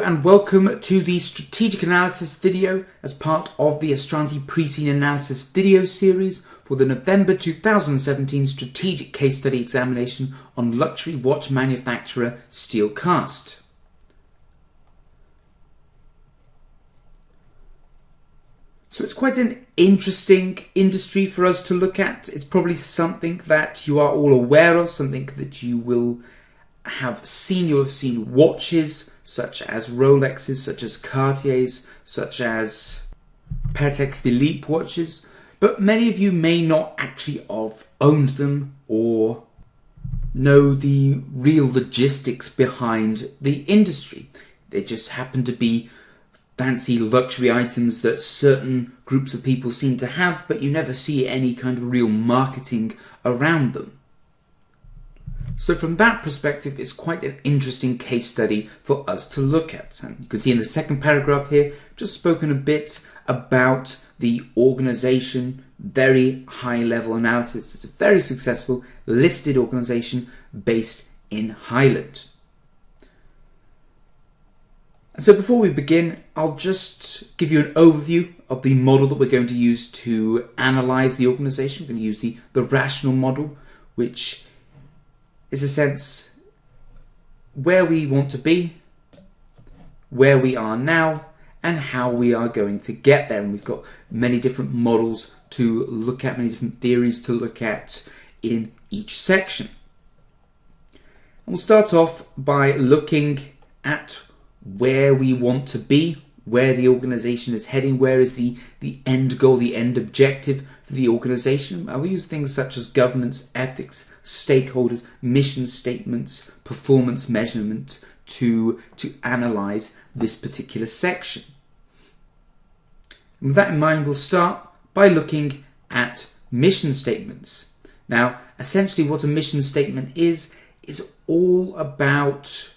and welcome to the strategic analysis video as part of the Astranti pre-scene analysis video series for the November 2017 strategic case study examination on luxury watch manufacturer Steelcast. So it's quite an interesting industry for us to look at. It's probably something that you are all aware of, something that you will have seen. You'll have seen watches such as Rolexes, such as Cartiers, such as Patek Philippe watches, but many of you may not actually have owned them or know the real logistics behind the industry. They just happen to be fancy luxury items that certain groups of people seem to have, but you never see any kind of real marketing around them. So from that perspective, it's quite an interesting case study for us to look at. And you can see in the second paragraph here, just spoken a bit about the organization, very high level analysis. It's a very successful listed organization based in Highland. So before we begin, I'll just give you an overview of the model that we're going to use to analyze the organization. We're going to use the rational model, which is a sense where we want to be, where we are now, and how we are going to get there. And we've got many different models to look at, many different theories to look at in each section. And we'll start off by looking at where we want to be, where the organization is heading, where is the end goal, the end objective for the organization. We use things such as governance, ethics, stakeholders, mission statements, performance measurement to analyze this particular section. And with that in mind, we'll start by looking at mission statements. Now, essentially what a mission statement is all about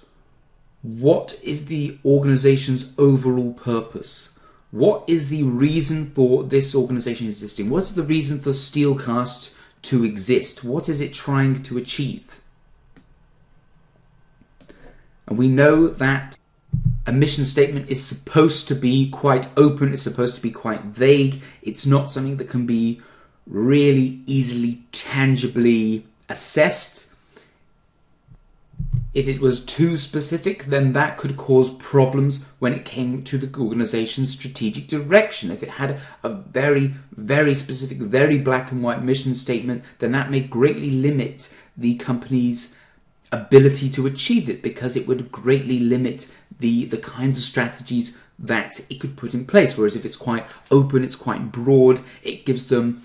what is the organization's overall purpose? What is the reason for this organization existing? What is the reason for Steelcast to exist? What is it trying to achieve? And we know that a mission statement is supposed to be quite open, it's supposed to be quite vague. It's not something that can be really easily, tangibly assessed. If it was too specific, then that could cause problems when it came to the organization's strategic direction. If it had a very, very specific, very black and white mission statement, then that may greatly limit the company's ability to achieve it, because it would greatly limit the kinds of strategies that it could put in place. Whereas if it's quite open, it's quite broad, it gives them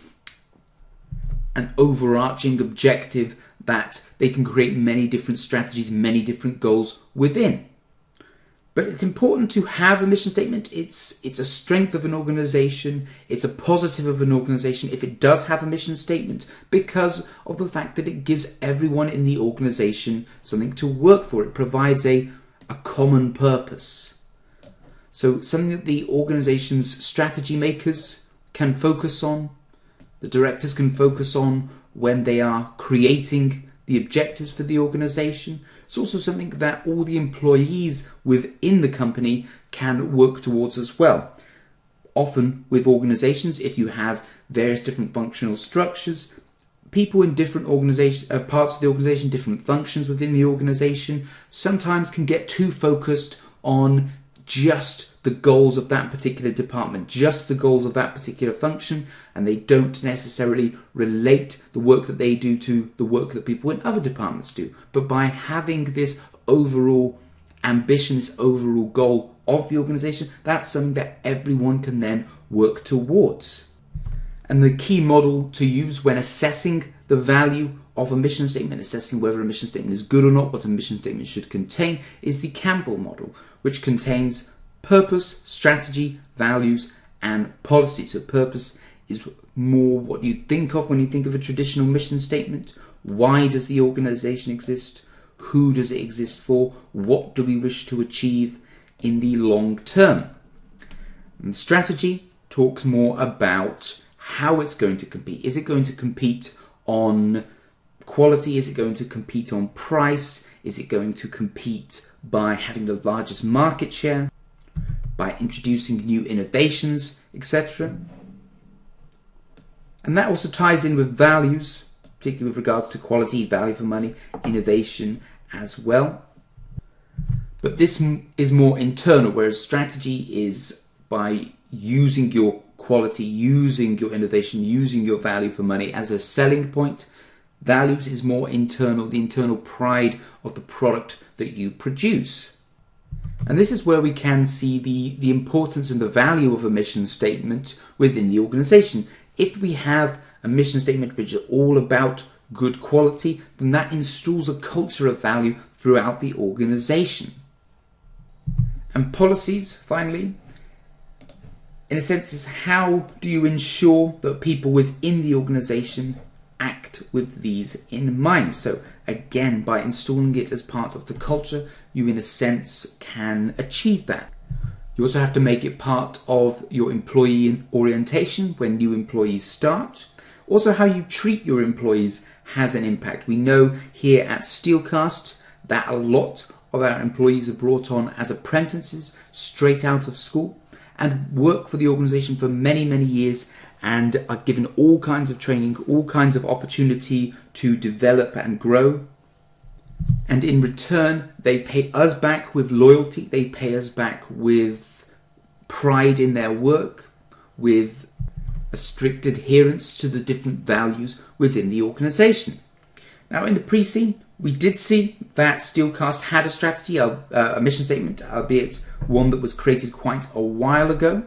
an overarching objective that they can create many different strategies, many different goals within. But it's important to have a mission statement. It's a strength of an organization. It's a positive of an organization if it does have a mission statement, because of the fact that it gives everyone in the organization something to work for. It provides a common purpose. So something that the organization's strategy makers can focus on, the directors can focus on when they are creating the objectives for the organization. It's also something that all the employees within the company can work towards as well. Often with organizations, if you have various different functional structures, people in different parts of the organization, different functions within the organization, sometimes can get too focused on just the goals of that particular department, just the goals of that particular function, and they don't necessarily relate the work that they do to the work that people in other departments do. But by having this overall ambition, this overall goal of the organization, that's something that everyone can then work towards. And the key model to use when assessing the value of a mission statement, assessing whether a mission statement is good or not, what a mission statement should contain, is the Campbell model, which contains purpose, strategy, values, and policy. So purpose is more what you think of when you think of a traditional mission statement. Why does the organization exist? Who does it exist for? What do we wish to achieve in the long term? And strategy talks more about how it's going to compete. Is it going to compete on quality? Is it going to compete on price? Is it going to compete by having the largest market share, by introducing new innovations, etc.? And that also ties in with values, particularly with regards to quality, value for money, innovation as well. But this is more internal, whereas strategy is by using your quality, using your innovation, using your value for money as a selling point. Values is more internal, the internal pride of the product that you produce. And this is where we can see the importance and the value of a mission statement within the organization. If we have a mission statement which is all about good quality, then that installs a culture of value throughout the organization. And policies, finally, in a sense, is how do you ensure that people within the organization act with these in mind? So again, by installing it as part of the culture, you in a sense can achieve that. You also have to make it part of your employee orientation when new employees start. Also, how you treat your employees has an impact. We know here at Steelcast that a lot of our employees are brought on as apprentices straight out of school and work for the organization for many, many years and are given all kinds of training, all kinds of opportunity to develop and grow. And in return, they pay us back with loyalty, they pay us back with pride in their work, with a strict adherence to the different values within the organization. Now in the pre-scene, we did see that Steelcast had a strategy, a mission statement, albeit one that was created quite a while ago.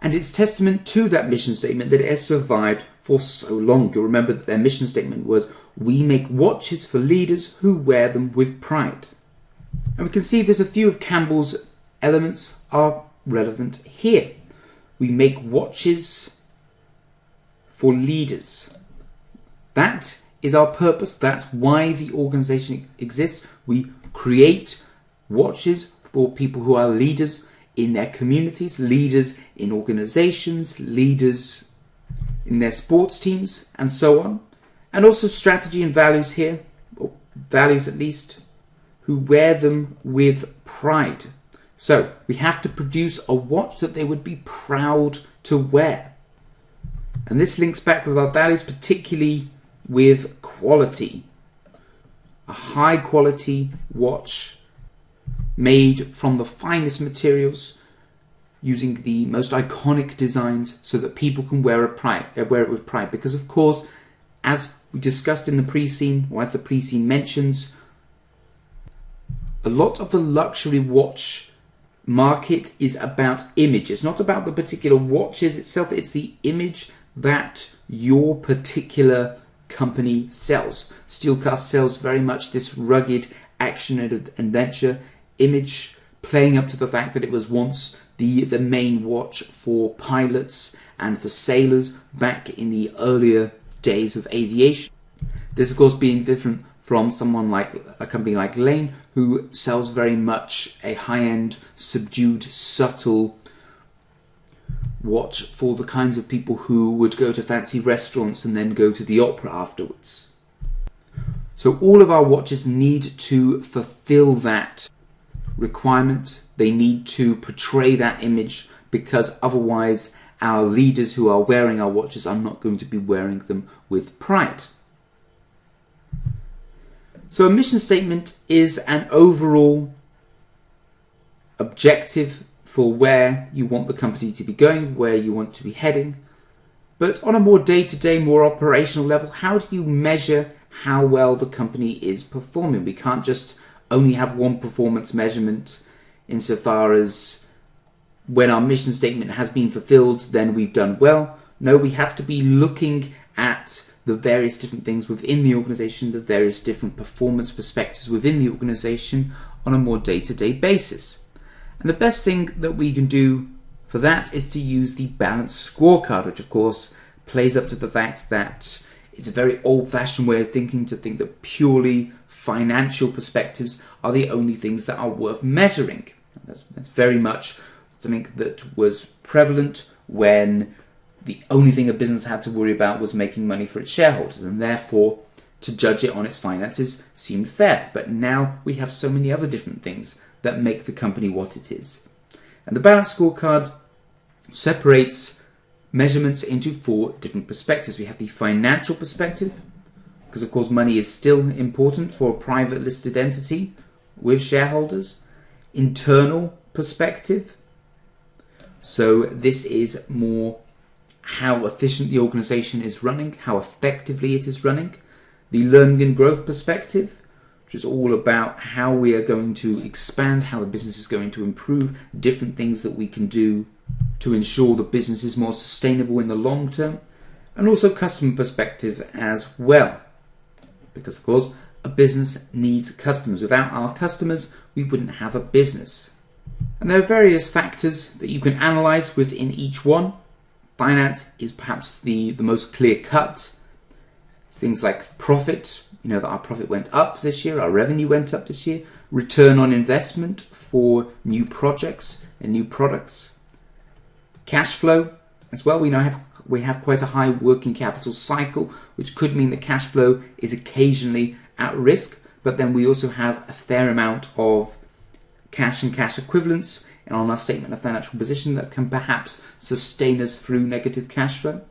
And it's testament to that mission statement that it has survived for so long. You'll remember that their mission statement was, "We make watches for leaders who wear them with pride." And we can see that a few of Campbell's elements are relevant here. We make watches for leaders. That is our purpose. That's why the organization exists. We create watches for people who are leaders in their communities, leaders in organizations, leaders in their sports teams, and so on. And also strategy and values here, or values at least, who wear them with pride. So we have to produce a watch that they would be proud to wear. And this links back with our values, particularly with quality. A high quality watch made from the finest materials, using the most iconic designs so that people can wear it with pride. Because of course, as we discussed in the pre-scene, or as the pre-scene mentions, a lot of the luxury watch market is about image. It's not about the particular watches itself, it's the image that your particular company sells. Steelcast sells very much this rugged action and adventure image, playing up to the fact that it was once the main watch for pilots and for sailors back in the earlier days of aviation. This of course being different from someone like a company like Lane, who sells very much a high-end, subdued, subtle watch for the kinds of people who would go to fancy restaurants and then go to the opera afterwards. So all of our watches need to fulfill that requirement. They need to portray that image, because otherwise our leaders who are wearing our watches are not going to be wearing them with pride. So a mission statement is an overall objective for where you want the company to be going, where you want to be heading. But on a more day-to-day, more operational level, how do you measure how well the company is performing? We can't just only have one performance measurement insofar as when our mission statement has been fulfilled, then we've done well. No, we have to be looking at the various different things within the organization, the various different performance perspectives within the organization on a more day-to-day basis. And the best thing that we can do for that is to use the Balanced Scorecard, which of course plays up to the fact that it's a very old-fashioned way of thinking to think that purely financial perspectives are the only things that are worth measuring. That's very much something that was prevalent when the only thing a business had to worry about was making money for its shareholders, and therefore to judge it on its finances seemed fair. But now we have so many other different things that make the company what it is. And the Balanced Scorecard separates measurements into 4 different perspectives. We have the financial perspective, because of course money is still important for a private listed entity with shareholders. Internal perspective, so this is more how efficient the organization is running, how effectively it is running. The learning and growth perspective, which is all about how we are going to expand, how the business is going to improve, different things that we can do to ensure the business is more sustainable in the long term. And also customer perspective as well, because of course a business needs customers. Without our customers, we wouldn't have a business. And there are various factors that you can analyze within each one. Finance is perhaps the most clear cut. Things like profit, you know that our profit went up this year, our revenue went up this year. Return on investment for new projects and new products. Cash flow as well. We have quite a high working capital cycle, which could mean that cash flow is occasionally at risk, but then we also have a fair amount of cash and cash equivalents on our statement of financial position that can perhaps sustain us through negative cash flow.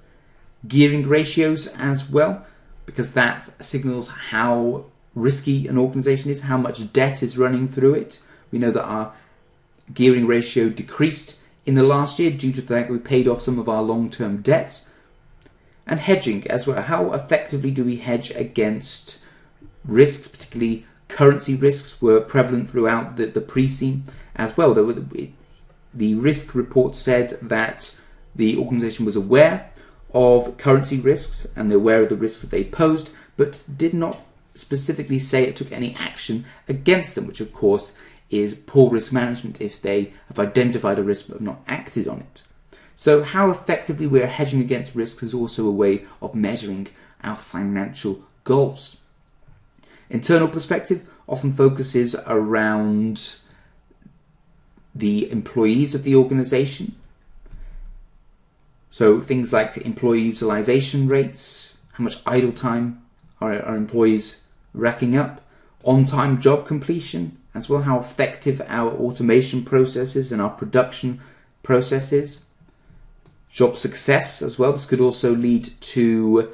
Gearing ratios as well, because that signals how risky an organization is, how much debt is running through it. We know that our gearing ratio decreased in the last year due to the fact we paid off some of our long-term debts. And hedging as well. How effectively do we hedge against risks, particularly currency risks were prevalent throughout the pre-CIMA as well. The risk report said that the organization was aware of currency risks and they're aware of the risks that they posed, but did not specifically say it took any action against them, which of course is poor risk management if they have identified a risk but have not acted on it. So how effectively we are hedging against risks is also a way of measuring our financial goals. Internal perspective often focuses around the employees of the organization. So things like employee utilization rates, how much idle time are employees racking up, on-time job completion, as well how effective our automation processes and our production processes. Job success as well. This could also lead to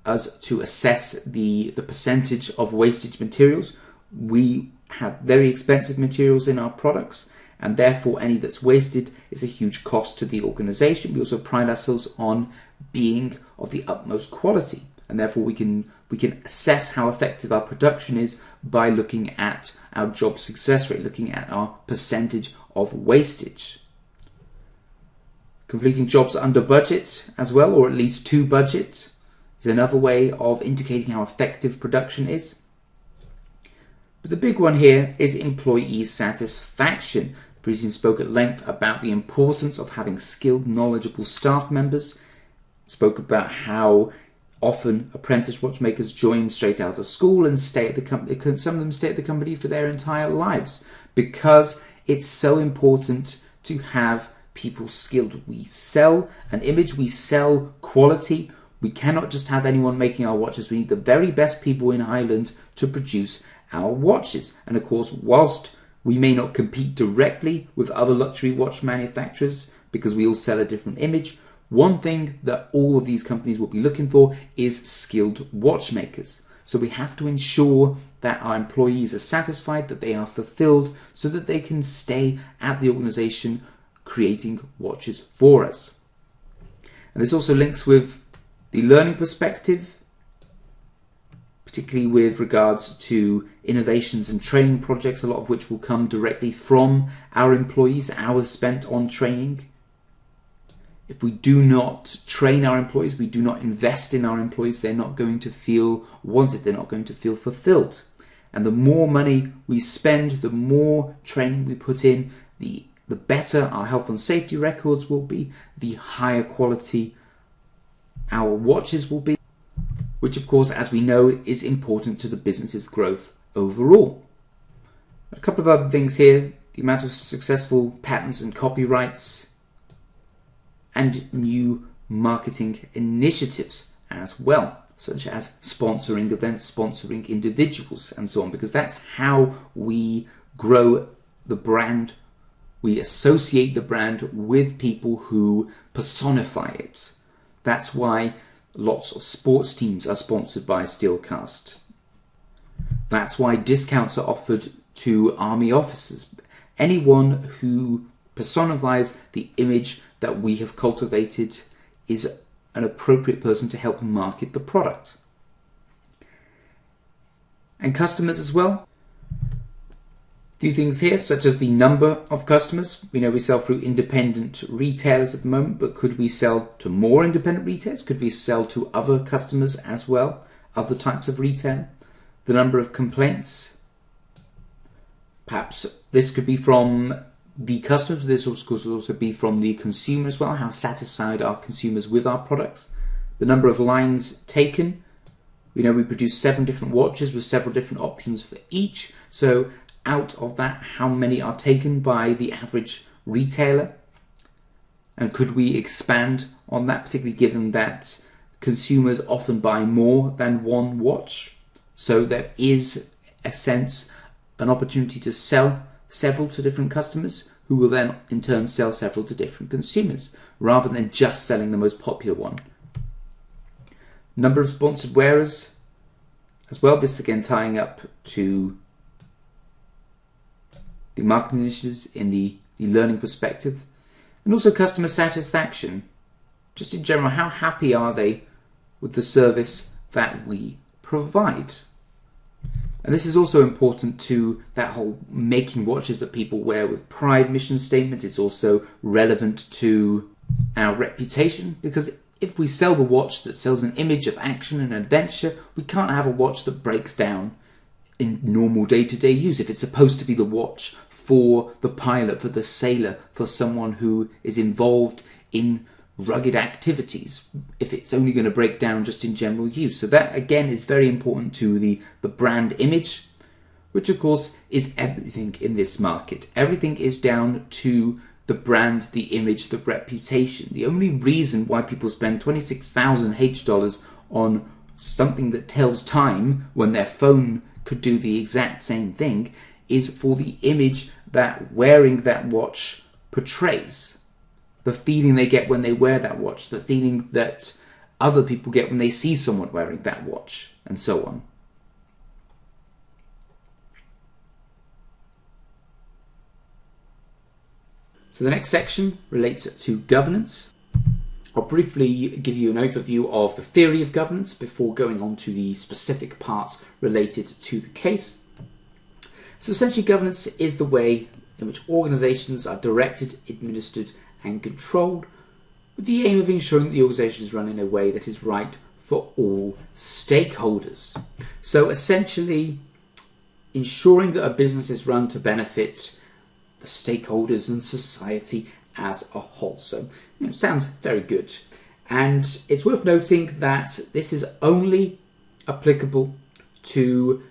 us to assess the percentage of wastage materials. We have very expensive materials in our products, and therefore any that's wasted is a huge cost to the organization. We also pride ourselves on being of the utmost quality, and therefore we can assess how effective our production is by looking at our job success rate, looking at our percentage of wastage. Completing jobs under budget as well, or at least to budget, is another way of indicating how effective production is. But the big one here is employee satisfaction. The president spoke at length about the importance of having skilled, knowledgeable staff members. Spoke about how often apprentice watchmakers join straight out of school and stay at the company. Some of them stay at the company for their entire lives because it's so important to have people skilled. We sell an image, we sell quality. We cannot just have anyone making our watches. We need the very best people in Ireland to produce our watches. And of course, whilst we may not compete directly with other luxury watch manufacturers because we all sell a different image, one thing that all of these companies will be looking for is skilled watchmakers. So we have to ensure that our employees are satisfied, that they are fulfilled, so that they can stay at the organization creating watches for us. And this also links with the learning perspective, particularly with regards to innovations and training projects, a lot of which will come directly from our employees, hours spent on training. If we do not train our employees, we do not invest in our employees, they're not going to feel wanted, they're not going to feel fulfilled. And the more money we spend, the more training we put in, the better our health and safety records will be, the higher quality our watches will be, which of course, as we know, is important to the business's growth overall. A couple of other things here, the amount of successful patents and copyrights, and new marketing initiatives as well. such as sponsoring events, sponsoring individuals, and so on, because that's how we grow the brand. We associate the brand with people who personify it. That's why lots of sports teams are sponsored by Steelcast. That's why discounts are offered to army officers. Anyone who personifies the image that we have cultivated is an appropriate person to help market the product. And customers as well. A few things here, such as the number of customers. We know we sell through independent retailers at the moment, but could we sell to more independent retailers? Could we sell to other customers as well, other types of retailer? The number of complaints. Perhaps this could be from the customers, this could also be from the consumer as well. How satisfied are consumers with our products? The number of lines taken. We know we produce 7 different watches with several different options for each. So out of that, how many are taken by the average retailer? And could we expand on that, particularly given that consumers often buy more than one watch? So there is a sense, an opportunity to sell several to different customers who will then in turn sell several to different consumers, rather than just selling the most popular one. Number of sponsored wearers as well. This again tying up to the marketing initiatives in the learning perspective, and also customer satisfaction. Just in general, how happy are they with the service that we provide? And this is also important to that whole making watches that people wear with pride mission statement. It's also relevant to our reputation, because if we sell the watch that sells an image of action and adventure, we can't have a watch that breaks down in normal day-to-day use. If it's supposed to be the watch for the pilot, for the sailor, for someone who is involved in rugged activities, if it's only going to break down just in general use. So that again is very important to the brand image, which of course is everything in this market. Everything is down to the brand, the image, the reputation. The only reason why people spend $26,000 on something that tells time when their phone could do the exact same thing is for the image that wearing that watch portrays. The feeling they get when they wear that watch, the feeling that other people get when they see someone wearing that watch, and so on. So the next section relates to governance. I'll briefly give you an overview of the theory of governance before going on to the specific parts related to the case. So essentially, governance is the way in which organizations are directed, administered, and controlled, with the aim of ensuring that the organisation is run in a way that is right for all stakeholders. So essentially, ensuring that a business is run to benefit the stakeholders and society as a whole. So, sounds very good. And it's worth noting that this is only applicable to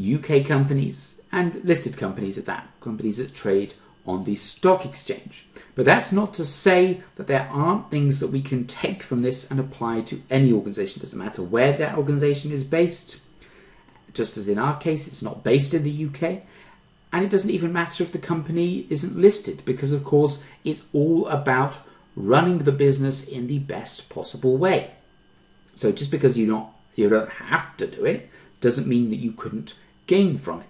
UK companies and listed companies at that, companies that trade on the stock exchange. But that's not to say that there aren't things that we can take from this and apply to any organisation. It doesn't matter where that organisation is based. Just as in our case, it's not based in the UK. And it doesn't even matter if the company isn't listed, because of course it's all about running the business in the best possible way. So just because you don't have to do it doesn't mean that you couldn't gain from it.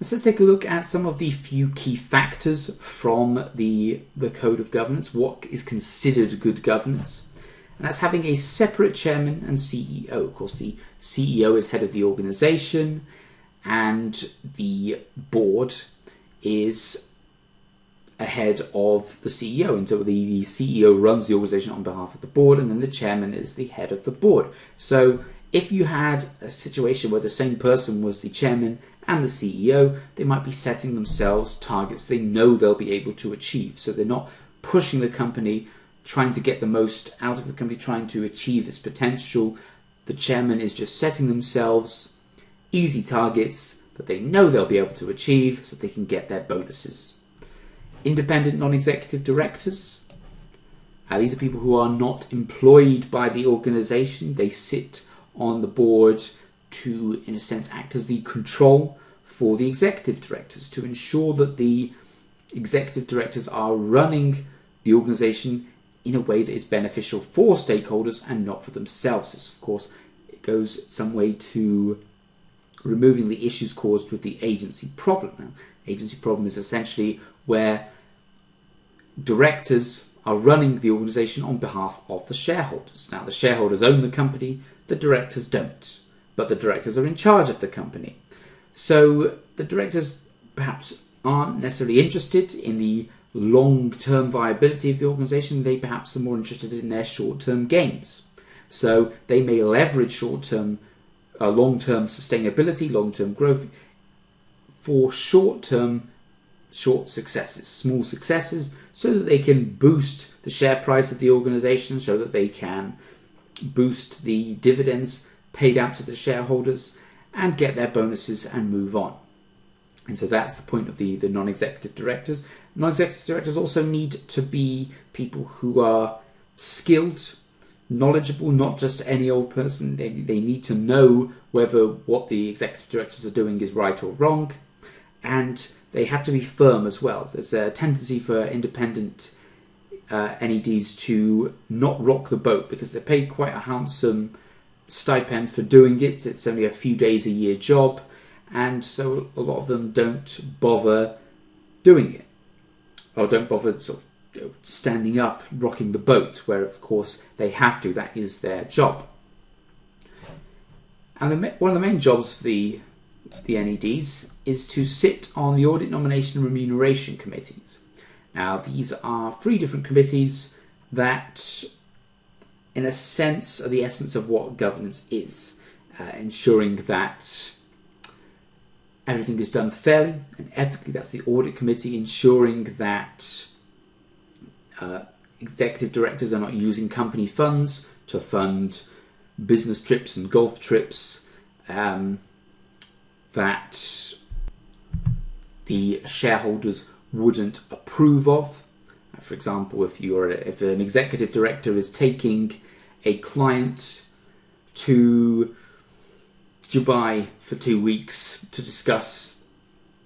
Let's take a look at some of the few key factors from the Code of Governance. What is considered good governance? And that's having a separate chairman and CEO. Of course, the CEO is head of the organization, and the board is ahead of the CEO. And so the CEO runs the organization on behalf of the board, and then the chairman is the head of the board. So if you had a situation where the same person was the chairman and the CEO, they might be setting themselves targets they know they'll be able to achieve. So they're not pushing the company, trying to get the most out of the company, trying to achieve its potential. The chairman is just setting themselves easy targets that they know they'll be able to achieve so they can get their bonuses. Independent non-executive directors. These are people who are not employed by the organization. They sit on the board to, in a sense, act as the control for the executive directors, to ensure that the executive directors are running the organisation in a way that is beneficial for stakeholders and not for themselves. This, of course, it goes some way to removing the issues caused with the agency problem. Now, agency problem is essentially where directors are running the organisation on behalf of the shareholders. Now, the shareholders own the company, the directors don't, but the directors are in charge of the company. So the directors perhaps aren't necessarily interested in the long-term viability of the organisation. They perhaps are more interested in their short-term gains. So they may leverage long-term sustainability, long-term growth for short successes, small successes, so that they can boost the share price of the organisation, so that they can boost the dividends paid out to the shareholders and get their bonuses and move on. And so that's the point of the non-executive directors. Non-executive directors also need to be people who are skilled, knowledgeable, not just any old person. They need to know whether what the executive directors are doing is right or wrong, and they have to be firm as well. There's a tendency for independent NEDs to not rock the boat because they're paid quite a handsome stipend for doing it. It's only a few days a year job, and so a lot of them don't bother doing it, or don't bother sort of standing up, rocking the boat, where of course they have to. That is their job. And one of the main jobs of the NEDs is to sit on the Audit, Nomination and Remuneration Committees. Now, these are 3 different committees that, in a sense, are the essence of what governance is, ensuring that everything is done fairly and ethically. That's the Audit Committee, ensuring that executive directors are not using company funds to fund business trips and golf trips that the shareholders wouldn't approve of. For example, if an executive director is taking a client to Dubai for 2 weeks to discuss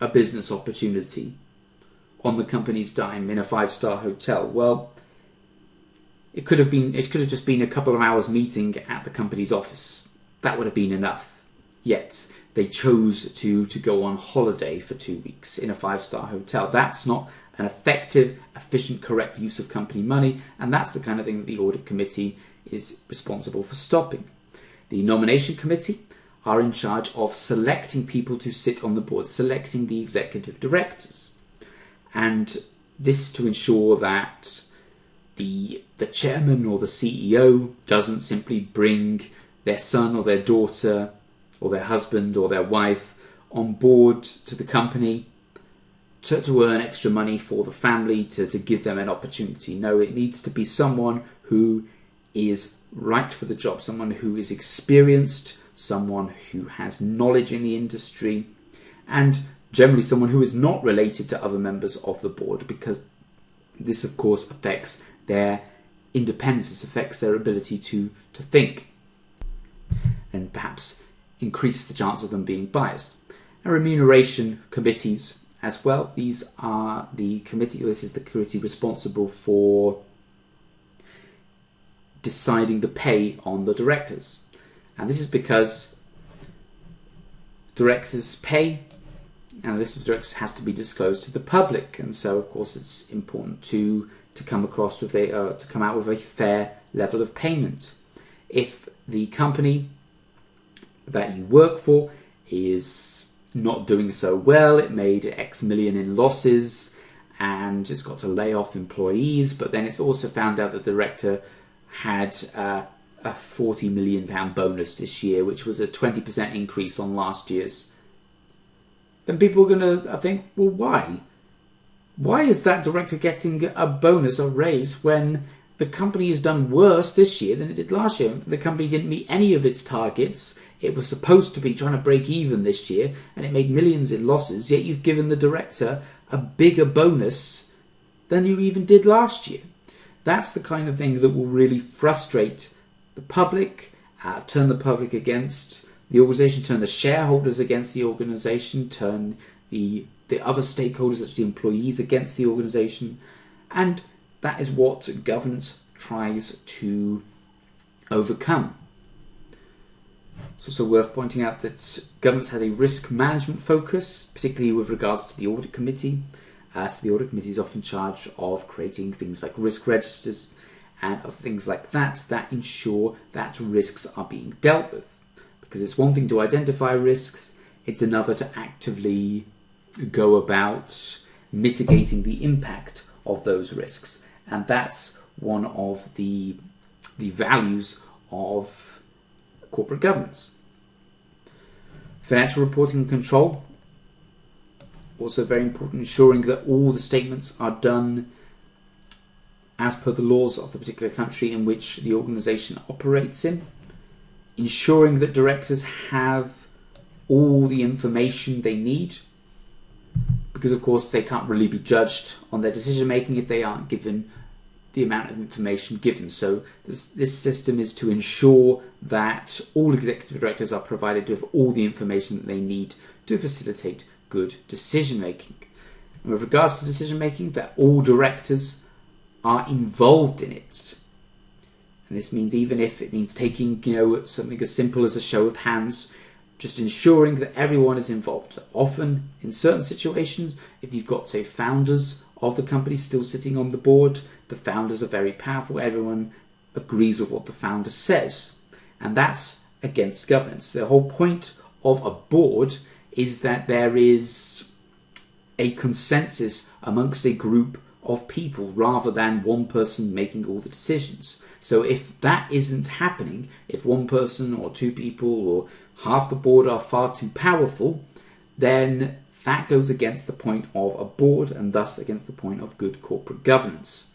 a business opportunity on the company's dime in a 5-star hotel, well, it could have just been a couple of hours meeting at the company's office. That would have been enough. Yet they chose to go on holiday for 2 weeks in a 5-star hotel. That's not an effective, efficient, correct use of company money, and that's the kind of thing that the Audit Committee is responsible for stopping. The Nomination Committee are in charge of selecting people to sit on the board, selecting the executive directors. And this is to ensure that the chairman or the CEO doesn't simply bring their son or their daughter or their husband or their wife on board to the company to earn extra money for the family, to give them an opportunity. No, it needs to be someone who is right for the job, someone who is experienced, someone who has knowledge in the industry, and generally someone who is not related to other members of the board, because this of course affects their independence, this affects their ability to think, and perhaps increases the chance of them being biased. And remuneration committees as well. This is the committee responsible for deciding the pay on the directors. And this is because directors' pay and the list of directors has to be disclosed to the public, and so of course it's important to come out with a fair level of payment. If the company that you work for is not doing so well, it made X million in losses and it's got to lay off employees, but then it's also found out that the director had a £40 million bonus this year, which was a 20% increase on last year's, then people are going to think, well, why? Why is that director getting a bonus, a raise, when the company has done worse this year than it did last year? The company didn't meet any of its targets. It was supposed to be trying to break even this year, and it made millions in losses, yet you've given the director a bigger bonus than you even did last year. That's the kind of thing that will really frustrate the public turn the public against the organisation, turn the shareholders against the organisation, turn the other stakeholders, such as the employees, against the organisation. And that is what governance tries to overcome. It's also worth pointing out that governance has a risk management focus, particularly with regards to the audit committee. So the audit committee is often in charge of creating things like risk registers and other things like that ensure that risks are being dealt with. Because it's one thing to identify risks, it's another to actively go about mitigating the impact of those risks. And that's one of the values of corporate governance. Financial reporting and control, also very important, ensuring that all the statements are done as per the laws of the particular country in which the organisation operates in. Ensuring that directors have all the information they need, because of course they can't really be judged on their decision making if they aren't given the amount of information given. So this system is to ensure that all executive directors are provided with all the information that they need to facilitate good decision making. And with regards to decision making, that all directors are involved in it. And this means even if it means taking, something as simple as a show of hands, just ensuring that everyone is involved. Often, in certain situations, if you've got, say, founders of the company still sitting on the board, the founders are very powerful. Everyone agrees with what the founder says. And that's against governance. The whole point of a board is that there is a consensus amongst a group of people rather than one person making all the decisions. So if that isn't happening, if one person or two people or half the board are far too powerful, then that goes against the point of a board and thus against the point of good corporate governance.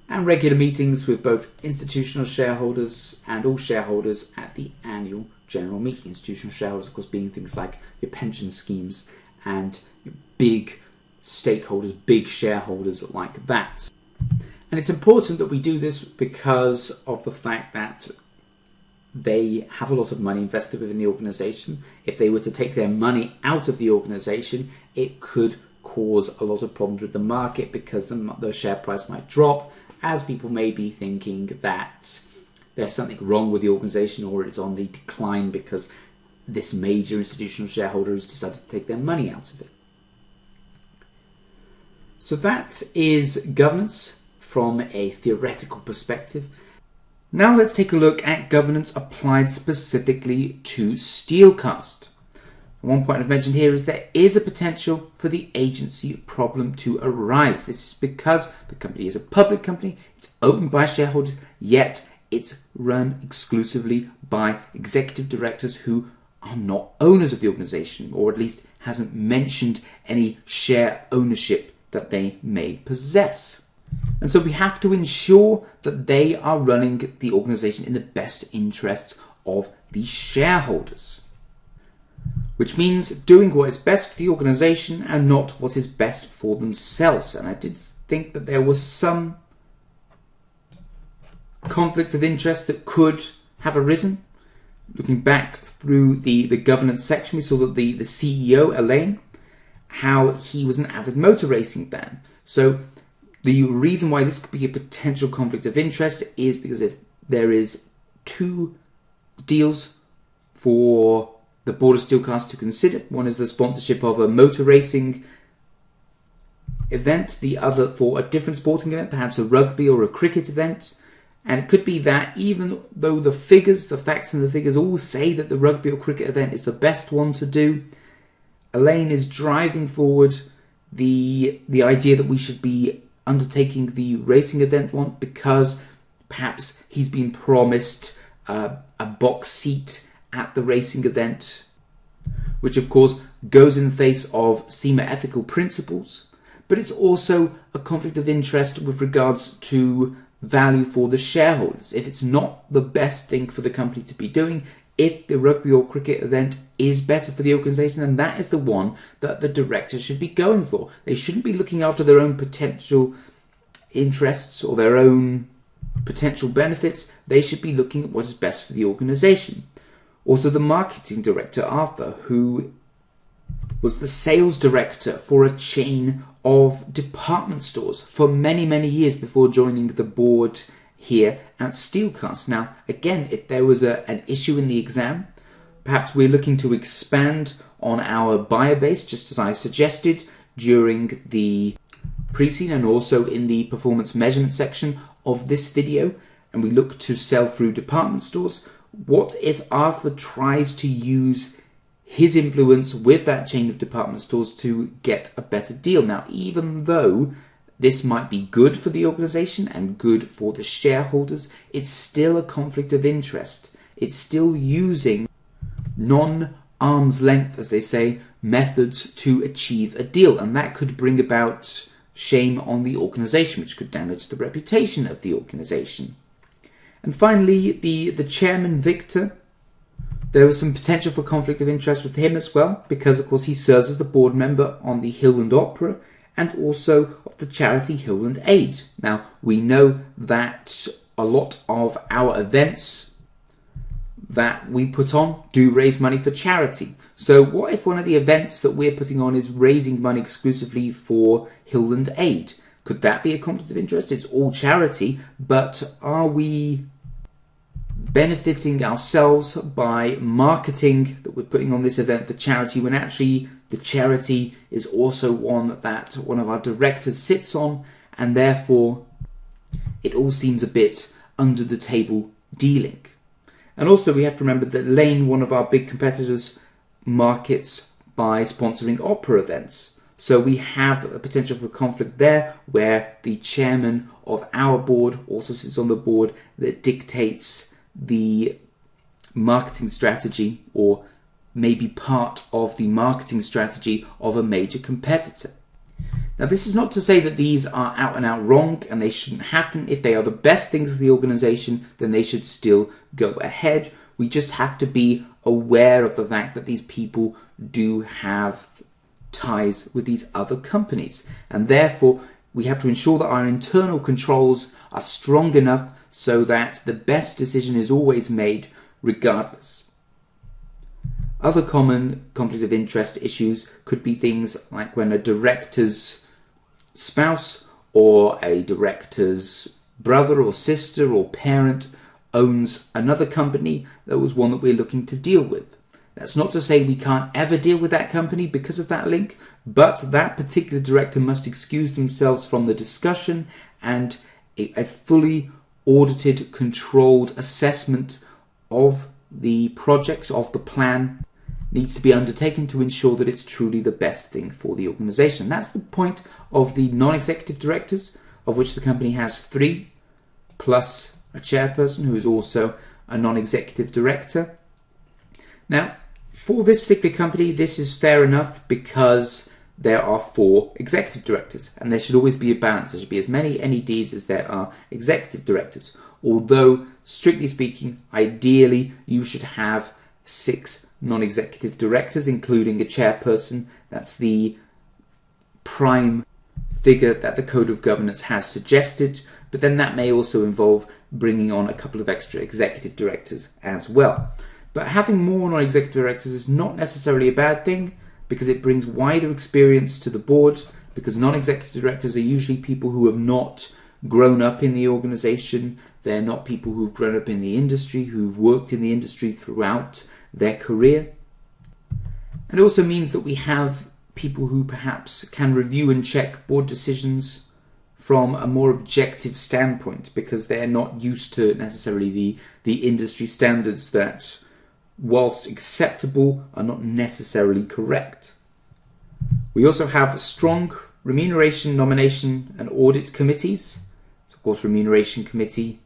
And regular meetings with both institutional shareholders and all shareholders at the annual general meeting. Institutional shareholders, of course, being things like your pension schemes and your big stakeholders, big shareholders like that. And it's important that we do this because of the fact that they have a lot of money invested within the organisation. If they were to take their money out of the organisation, it could cause a lot of problems with the market because the share price might drop, as people may be thinking that there's something wrong with the organisation or it's on the decline because this major institutional shareholder has decided to take their money out of it. So that is governance from a theoretical perspective. Now let's take a look at governance applied specifically to Steelcast. One point I've mentioned here is there is a potential for the agency problem to arise. This is because the company is a public company, it's owned by shareholders, yet it's run exclusively by executive directors who are not owners of the organisation, or at least hasn't mentioned any share ownership that they may possess. And so we have to ensure that they are running the organisation in the best interests of the shareholders. Which means doing what is best for the organisation and not what is best for themselves. And I did think that there was some conflicts of interest that could have arisen. Looking back through the governance section, we saw that the CEO, Elaine, how he was an avid motor racing fan. So the reason why this could be a potential conflict of interest is because if there is two deals for the board of Steelcast to consider, one is the sponsorship of a motor racing event, the other for a different sporting event, perhaps a rugby or a cricket event. And it could be that even though the facts and the figures all say that the rugby or cricket event is the best one to do, Elaine is driving forward the idea that we should be undertaking the racing event one because perhaps he's been promised a box seat at the racing event, which of course goes in the face of CIMA ethical principles, but it's also a conflict of interest with regards to value for the shareholders. If it's not the best thing for the company to be doing, if the rugby or cricket event is better for the organisation, then that is the one that the directors should be going for. They shouldn't be looking after their own potential interests or their own potential benefits, they should be looking at what is best for the organization. Also, the marketing director, Arthur, who was the sales director for a chain of department stores for many, many years before joining the board here at Steelcast. Now, again, if there was an issue in the exam, perhaps we're looking to expand on our buyer base, just as I suggested during the pre-scene and also in the performance measurement section of this video, and we look to sell through department stores. What if Arthur tries to use his influence with that chain of department stores to get a better deal? Now, even though this might be good for the organization and good for the shareholders, it's still a conflict of interest. It's still using non-arm's length, as they say, methods to achieve a deal, and that could bring about shame on the organization, which could damage the reputation of the organization. And finally, the chairman, Victor, there was some potential for conflict of interest with him as well, because of course he serves as the board member on the Hill & Opera and also of the charity Hill & Aid. Now, we know that a lot of our events that we put on do raise money for charity. So what if one of the events that we're putting on is raising money exclusively for Hill & Aid? Could that be a conflict of interest? It's all charity, but are we benefiting ourselves by marketing that we're putting on this event for charity when actually the charity is also one that one of our directors sits on, and therefore it all seems a bit under the table dealing? And also we have to remember that Lane, one of our big competitors, markets by sponsoring opera events. So we have a potential for conflict there, where the chairman of our board also sits on the board that dictates the marketing strategy, or maybe part of the marketing strategy of a major competitor. Now, this is not to say that these are out and out wrong and they shouldn't happen. If they are the best things of the organization, then they should still go ahead. We just have to be aware of the fact that these people do have ties with these other companies, and therefore we have to ensure that our internal controls are strong enough so that the best decision is always made regardless. Other common conflict of interest issues could be things like when a director's spouse or a director's brother or sister or parent owns another company that was one that we're looking to deal with. That's not to say we can't ever deal with that company because of that link, but that particular director must excuse themselves from the discussion, and a fully audited, controlled assessment of the project, of the plan, needs to be undertaken to ensure that it's truly the best thing for the organization. That's the point of the non-executive directors, of which the company has 3, plus a chairperson who is also a non-executive director. Now, for this particular company, this is fair enough because there are 4 executive directors, and there should always be a balance. There should be as many NEDs as there are executive directors. Although, strictly speaking, ideally you should have 6 non-executive directors, including a chairperson. That's the prime figure that the Code of Governance has suggested, but then that may also involve bringing on a couple of extra executive directors as well. But having more non-executive directors is not necessarily a bad thing, because it brings wider experience to the board, because non-executive directors are usually people who have not grown up in the organization. They're not people who've grown up in the industry, who've worked in the industry throughout their career. And it also means that we have people who perhaps can review and check board decisions from a more objective standpoint, because they're not used to necessarily the industry standards that, whilst acceptable, are not necessarily correct. We also have strong remuneration, nomination and audit committees. So, of course, Remuneration Committee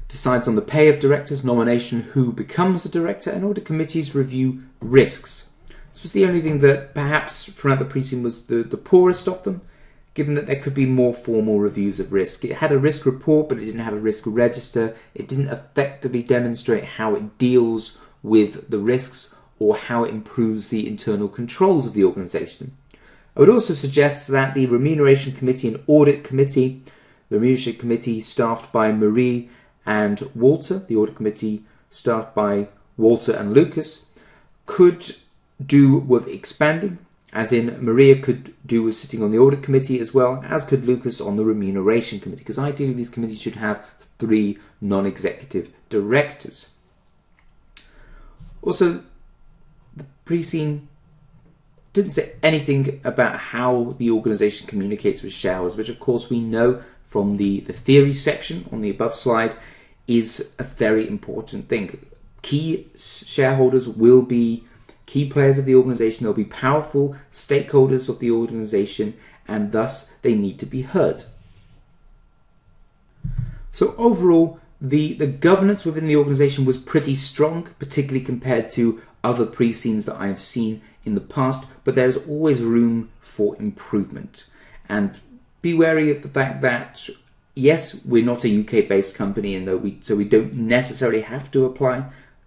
decides on the pay of directors, nomination who becomes a director, and audit committees review risks. This was the only thing that perhaps throughout the pre-scene was the poorest of them, given that there could be more formal reviews of risk. It had a risk report, but it didn't have a risk register. It didn't effectively demonstrate how it deals with the risks or how it improves the internal controls of the organisation. I would also suggest that the Remuneration Committee and Audit Committee, the Remuneration Committee staffed by Marie and Walter, the Audit Committee staffed by Walter and Lucas, could do with expanding, as in Maria could do with sitting on the Audit Committee as well, as could Lucas on the Remuneration Committee, because ideally these committees should have 3 non-executive directors. Also, the pre-scene didn't say anything about how the organisation communicates with shareholders, which of course we know from the theory section on the above slide is a very important thing. Key shareholders will be key players of the organisation, they'll be powerful stakeholders of the organisation, and thus they need to be heard. So overall, the governance within the organisation was pretty strong, particularly compared to other pre-scenes that I have seen in the past, but there's always room for improvement. And be wary of the fact that, yes, we're not a UK-based company, and so we don't necessarily have to apply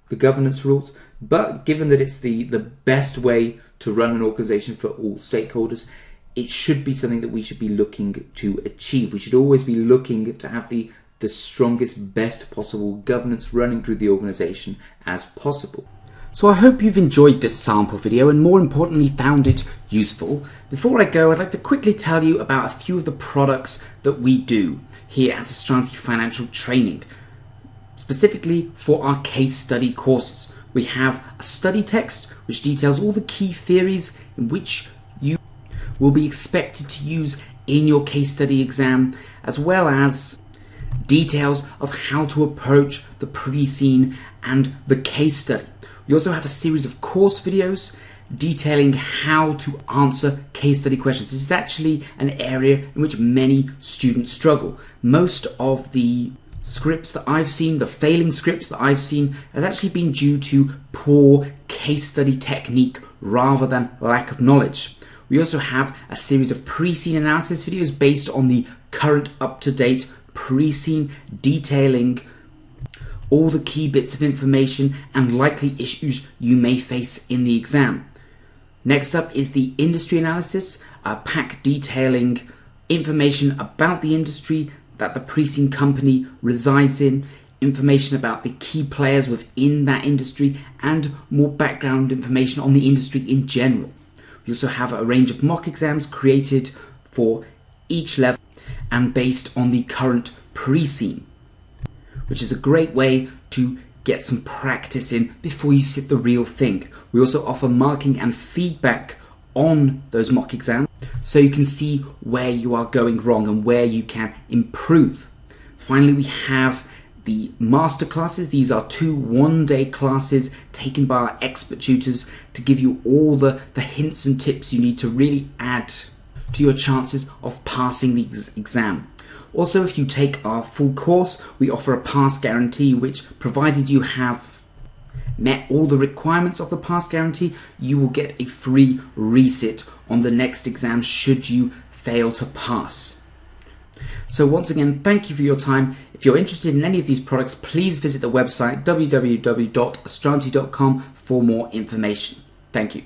the governance rules, but given that it's the best way to run an organisation for all stakeholders, it should be something that we should be looking to achieve. We should always be looking to have the strongest, best possible governance running through the organisation as possible. So I hope you've enjoyed this sample video and more importantly found it useful. Before I go, I'd like to quickly tell you about a few of the products that we do here at Astranti Financial Training, specifically for our case study courses. We have a study text which details all the key theories in which you will be expected to use in your case study exam, as well as details of how to approach the pre-scene and the case study. We also have a series of course videos detailing how to answer case study questions. This is actually an area in which many students struggle. Most of the scripts that I've seen, the failing scripts that I've seen, has actually been due to poor case study technique rather than lack of knowledge. We also have a series of pre-scene analysis videos based on the current up-to-date pre-scene, detailing all the key bits of information and likely issues you may face in the exam. Next up is the industry analysis, a pack detailing information about the industry that the pre-scene company resides in, information about the key players within that industry, and more background information on the industry in general. We also have a range of mock exams created for each level and based on the current pre-scene, which is a great way to get some practice in before you sit the real thing. We also offer marking and feedback on those mock exams so you can see where you are going wrong and where you can improve. Finally, we have the master classes. These are 2 one-day classes taken by our expert tutors to give you all the hints and tips you need to really add to your chances of passing the exam. Also, if you take our full course, we offer a pass guarantee, which, provided you have met all the requirements of the pass guarantee, you will get a free resit on the next exam should you fail to pass. So once again, thank you for your time. If you're interested in any of these products, please visit the website www.astranti.com for more information. Thank you.